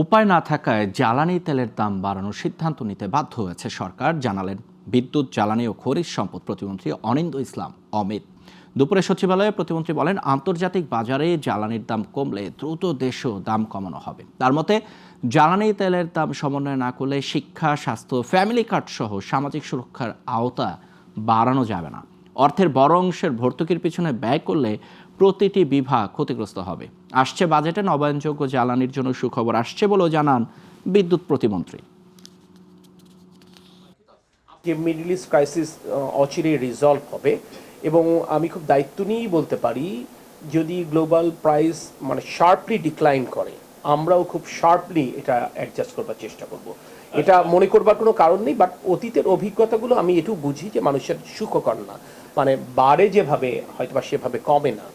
উপায় না থাকায় জ্বালানি তেলের দাম বাড়ানোর সিদ্ধান্ত নিতে বাধ্য হয়েছে সরকার, জানালেন বিদ্যুৎ, জ্বালানি ও খনিজ সম্পদ প্রতিমন্ত্রী অনিন্দ্য ইসলাম অমিত। দুপুরে সচিবালয়ে প্রতিমন্ত্রী বলেন, আন্তর্জাতিক বাজারে জ্বালানির দাম কমলে দ্রুত দেশেও দাম কমানো হবে। তার মতে, জ্বালানি তেলের দাম সমন্বয় না করলে শিক্ষা, স্বাস্থ্য, ফ্যামিলি কার্ড সহ সামাজিক সুরক্ষার আওতা বাড়ানো যাবে না। অর্থের বড় অংশের ভর্তুকির পিছনে ব্যয় করলে প্রতিটি বিভাগ ক্ষতিগ্রস্ত হবে। আসছে বাজেটে নবায়নযোগ্য জ্বালানির জন্য সুখবর আসছে বলেও জানান বিদ্যুৎ প্রতিমন্ত্রী। যে মিডল ইস্ট ক্রাইসিস অচিরেই রিজলভ হবে এবং আমি খুব দায়িত্ব নিয়েই বলতে পারি, যদি গ্লোবাল প্রাইস মানে শার্পলি ডিক্লাইন করে, আমরাও খুব শার্পলি এটা অ্যাডজাস্ট করবার চেষ্টা করব। এটা মনে করবার কোনো কারণ নেই, বাট অতীতের অভিজ্ঞতাগুলো আমি এটুকু বুঝি যে মানুষের সুখকর না, মানে বাড়ে যেভাবে হয়তো বা সেভাবে কমে না।